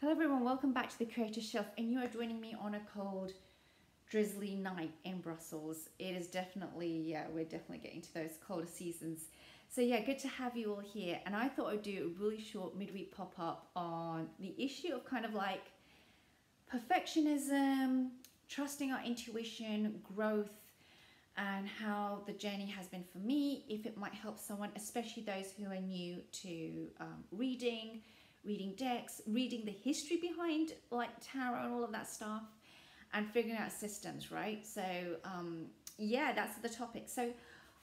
Hello everyone, welcome back to the Creator Shelf, and you are joining me on a cold, drizzly night in Brussels. It is definitely, we're definitely getting to those colder seasons. So yeah, good to have you all here. And I thought I'd do a really short midweek pop-up on the issue of kind of like perfectionism, trusting our intuition, growth, and how the journey has been for me, if it might help someone, especially those who are new to reading decks, reading the history behind like tarot and all of that stuff, and figuring out systems, right? So yeah, that's the topic. So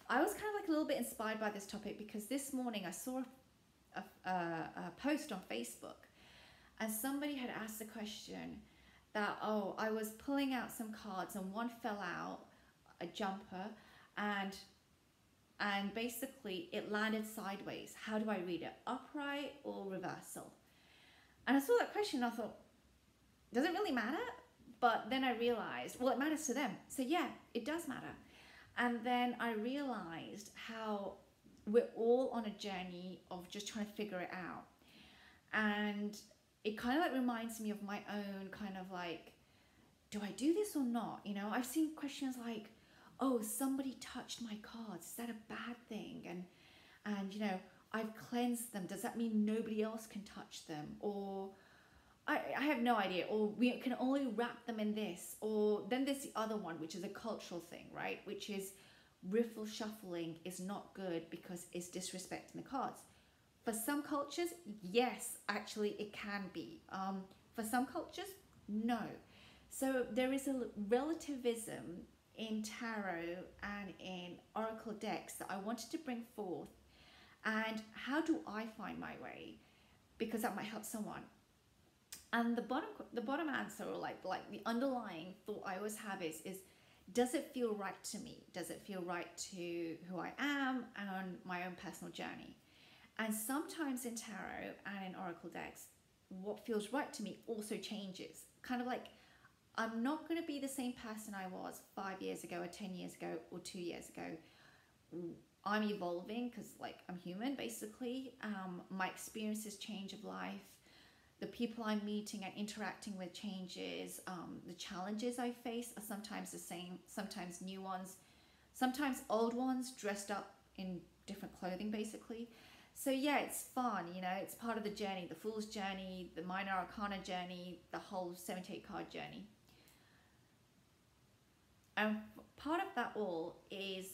I was kind of like a little bit inspired by this topic because this morning I saw a post on Facebook, and somebody had asked the question that, oh, I was pulling out some cards and one fell out, a jumper, and basically it landed sideways. How do I read it? Upright or reversal? And I saw that question and I thought, does it really matter? But then I realized, well, it matters to them. So yeah, it does matter. And then I realized how we're all on a journey of just trying to figure it out. And it kind of like reminds me of my own kind of like, do I do this or not? You know, I've seen questions like, oh, somebody touched my cards, is that a bad thing? And you know, I've cleansed them, does that mean nobody else can touch them? Or I have no idea. Or we can only wrap them in this. Or then there's the other one, which is a cultural thing, right? Which is riffle shuffling is not good because it's disrespecting the cards. For some cultures, yes, actually it can be. For some cultures, no. So there is a relativism in tarot and in oracle decks that I wanted to bring forth. And how do I find my way? Because that might help someone. And the bottom answer, or like the underlying thought I always have is does it feel right to me? Does it feel right to who I am and on my own personal journey? And sometimes in tarot and in oracle decks, what feels right to me also changes. Kind of like, I'm not going to be the same person I was 5 years ago or 10 years ago or 2 years ago. I'm evolving because like I'm human basically. My experiences change of life. The people I'm meeting and interacting with changes. The challenges I face are sometimes the same, sometimes new ones, sometimes old ones dressed up in different clothing basically. So yeah, it's fun, you know, it's part of the journey, the Fool's journey, the Minor Arcana journey, the whole 78 card journey. And part of that all is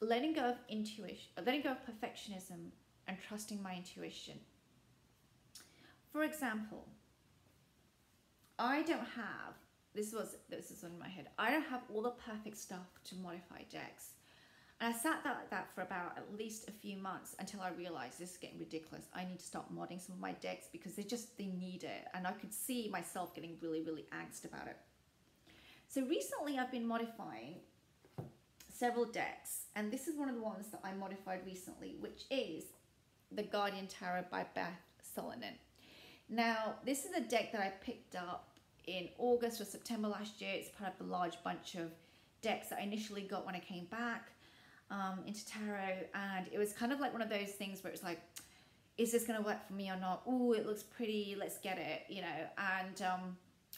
letting go of intuition, letting go of perfectionism and trusting my intuition. For example, I don't have, this is in my head, I don't have all the perfect stuff to modify decks. And I sat like that for about at least a few months until I realized this is getting ridiculous. I need to stop modding some of my decks because they need it. And I could see myself getting really, really angst about it. So recently I've been modifying several decks, and this is one of the ones that I modified recently, which is the Guardian Tarot by Beth Solonen. Now, this is a deck that I picked up in August or September last year. It's part of the large bunch of decks that I initially got when I came back into tarot, and it was kind of like one of those things where it's like, is this going to work for me or not? Oh, it looks pretty, let's get it, you know. And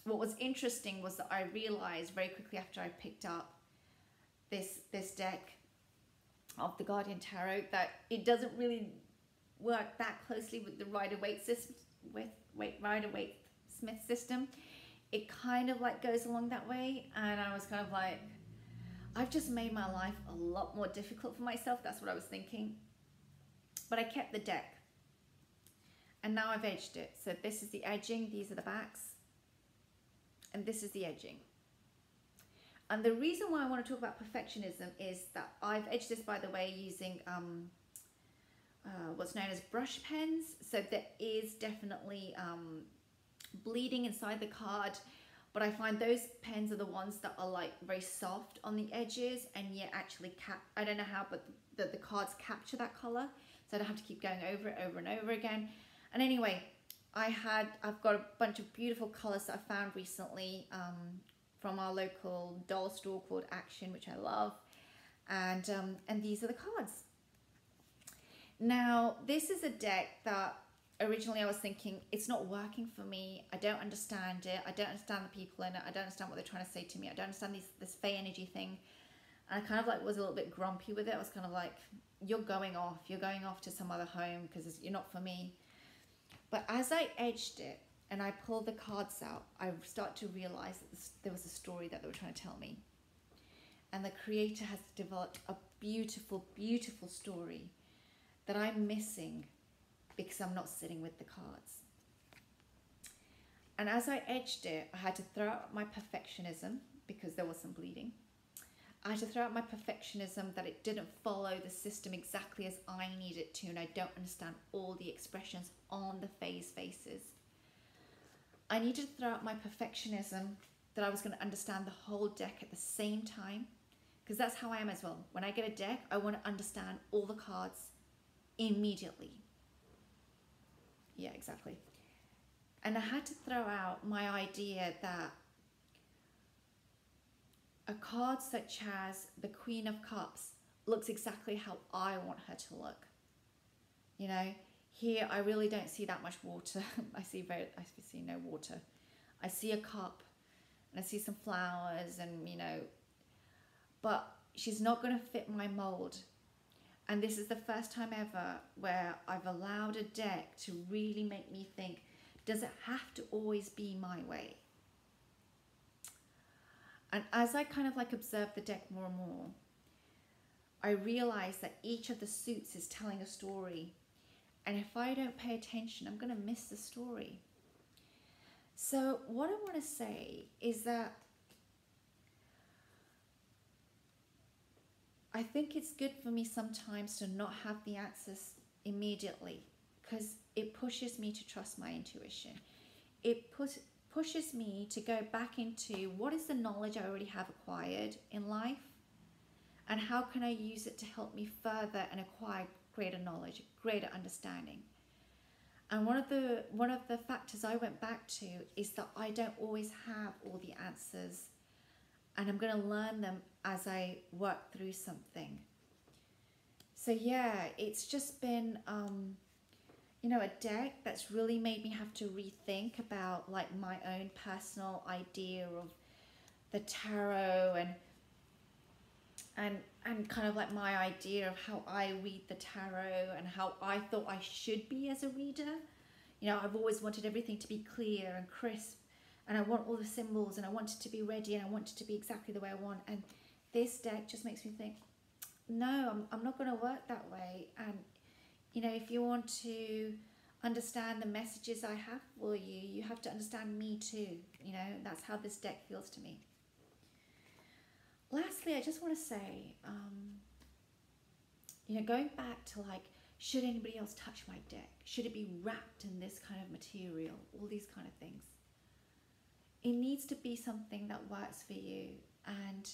what was interesting was that I realized very quickly after I picked up this deck of the Guardian Tarot that it doesn't really work that closely with the Rider-Waite system, Rider-Waite-Smith system. It kind of like goes along that way, and I was kind of like, I've just made my life a lot more difficult for myself. That's what I was thinking. But I kept the deck, and now I've edged it. So this is the edging, these are the backs, and this is the edging. And the reason why I want to talk about perfectionism is that I've edged this, by the way, using what's known as brush pens. So there is definitely bleeding inside the card, but I find those pens are the ones that are like very soft on the edges, and yet actually I don't know how, but the cards capture that color, so I don't have to keep going over it over and over again. And anyway, I've got a bunch of beautiful colors that I found recently from our local doll store called Action, which I love, and these are the cards. Now, this is a deck that originally I was thinking, it's not working for me. I don't understand it. I don't understand the people in it. I don't understand what they're trying to say to me. I don't understand this Fae energy thing. And I kind of like was a little bit grumpy with it. I was kind of like, you're going off. You're going off to some other home because you're not for me. But as I edged it and I pulled the cards out, I started to realize that there was a story that they were trying to tell me. And the creator has developed a beautiful, beautiful story that I'm missing because I'm not sitting with the cards. And as I edged it, I had to throw out my perfectionism because there was some bleeding. I had to throw out my perfectionism that it didn't follow the system exactly as I need it to, and I don't understand all the expressions on the Fae's faces. I needed to throw out my perfectionism that I was going to understand the whole deck at the same time, because that's how I am as well. When I get a deck, I want to understand all the cards immediately. Yeah, exactly. And I had to throw out my idea that a card such as the Queen of Cups looks exactly how I want her to look. You know, here I really don't see that much water. I see no water. I see a cup and I see some flowers and, you know, but she's not going to fit my mold. And this is the first time ever where I've allowed a deck to really make me think, does it have to always be my way? And as I kind of like observe the deck more and more, I realize that each of the suits is telling a story. And if I don't pay attention, I'm going to miss the story. So what I want to say is that I think it's good for me sometimes to not have the answers immediately, because it pushes me to trust my intuition. It pushes me to go back into what is the knowledge I already have acquired in life, and how can I use it to help me further and acquire greater knowledge, greater understanding. And one of the factors I went back to is that I don't always have all the answers, and I'm going to learn them as I work through something. So yeah, it's just been you know, a deck that's really made me have to rethink about like my own personal idea of the tarot and kind of like my idea of how I read the tarot and how I thought I should be as a reader. You know, I've always wanted everything to be clear and crisp, and I want all the symbols, and I want it to be ready, and I want it to be exactly the way I want. And this deck just makes me think, no, I'm not going to work that way. And you know, if you want to understand the messages I have for you, you have to understand me too. You know, that's how this deck feels to me. Lastly, I just want to say, you know, going back to like, should anybody else touch my deck? Should it be wrapped in this kind of material? All these kind of things. It needs to be something that works for you, and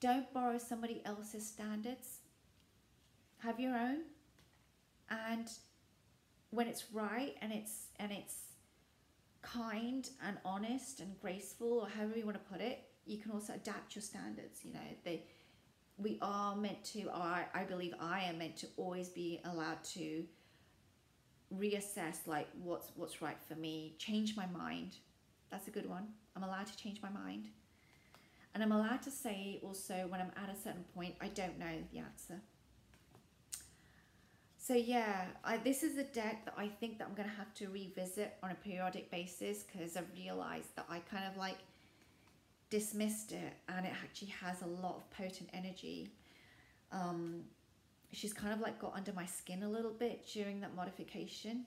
don't borrow somebody else's standards. Have your own. And when it's right and it's kind and honest and graceful, or however you want to put it, you can also adapt your standards. You know, we are meant to, or I believe I am meant to always be allowed to reassess like what's right for me, change my mind. That's a good one. I'm allowed to change my mind. And I'm allowed to say also when I'm at a certain point, I don't know the answer. So yeah, this is a deck that I think that I'm going to have to revisit on a periodic basis, because I've realized that I kind of like dismissed it, and it actually has a lot of potent energy. She's kind of like got under my skin a little bit during that modification.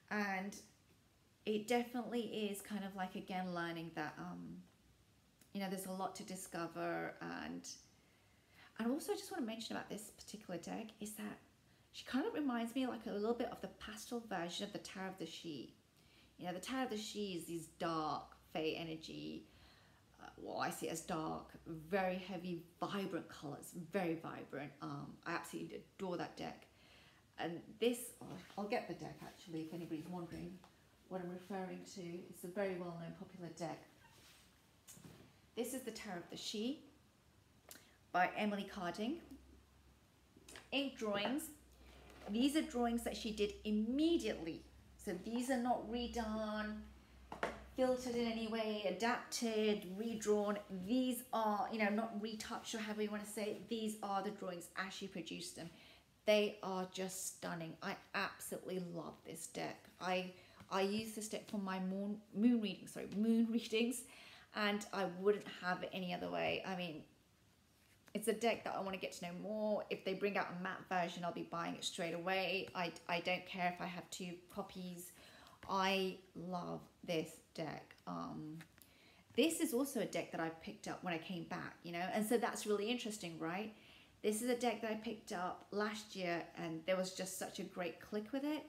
And it definitely is kind of like, again, learning that, you know, there's a lot to discover. And also I just want to mention about this particular deck is that she kind of reminds me like a little bit of the pastel version of the Tarot of the Sidhe. You know, the Tarot of the Sidhe is these dark, Fae energy, well, I see it as dark, very heavy, vibrant colours, very vibrant. I absolutely adore that deck. And this, I'll get the deck actually, if anybody's wondering what I'm referring to. It's a very well-known popular deck. This is the Tarot of the Sidhe by Emily Carding. Ink drawings. These are drawings that she did immediately. So these are not redone, filtered in any way, adapted, redrawn. These are, you know, not retouched or however you want to say it. These are the drawings as she produced them. They are just stunning. I absolutely love this deck. I use this deck for my moon readings, and I wouldn't have it any other way. I mean, it's a deck that I want to get to know more. If they bring out a matte version, I'll be buying it straight away. I don't care if I have 2 copies. I love this deck. This is also a deck that I picked up when I came back, you know, and so that's really interesting, right? This is a deck that I picked up last year, and there was just such a great click with it.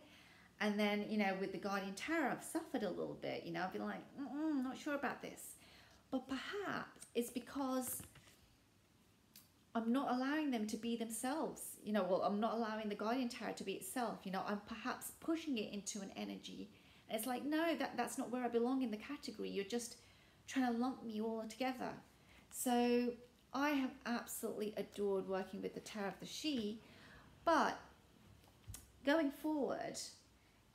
And then, you know, with the Guardian Tarot, I've suffered a little bit, you know, I've been like, not sure about this. But perhaps it's because I'm not allowing them to be themselves. You know, well, I'm not allowing the Guardian Tarot to be itself. You know, I'm perhaps pushing it into an energy. And it's like, no, that's not where I belong in the category. You're just trying to lump me all together. So I have absolutely adored working with the Tarot of the She, but going forward,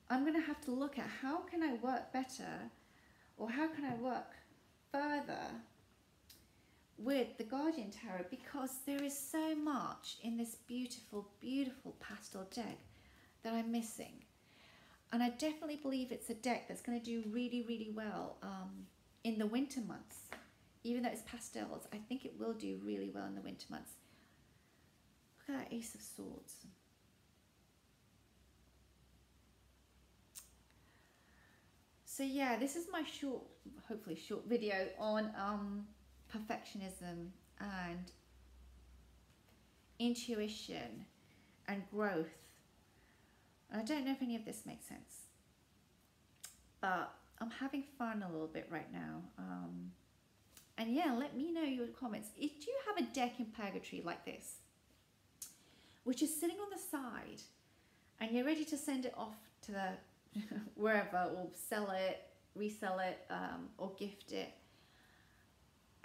I'm going to have to look at how can I work better, or how can I work further with the Guardian Tarot, because there is so much in this beautiful, beautiful pastel deck that I'm missing. And I definitely believe it's a deck that's going to do really, really well in the winter months. Even though it's pastels, I think it will do really well in the winter months. Look at that Ace of Swords. So yeah, this is my short, hopefully short video on perfectionism and intuition and growth. And I don't know if any of this makes sense, but I'm having fun a little bit right now. And yeah, let me know your comments. If you have a deck in Purgatory like this, which is sitting on the side, and you're ready to send it off to the wherever, or sell it, resell it, or gift it,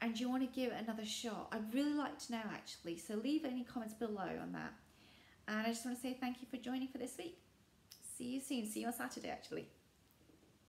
and you want to give it another shot, I'd really like to know actually. So leave any comments below on that. And I just want to say thank you for joining for this week. See you soon. See you on Saturday actually.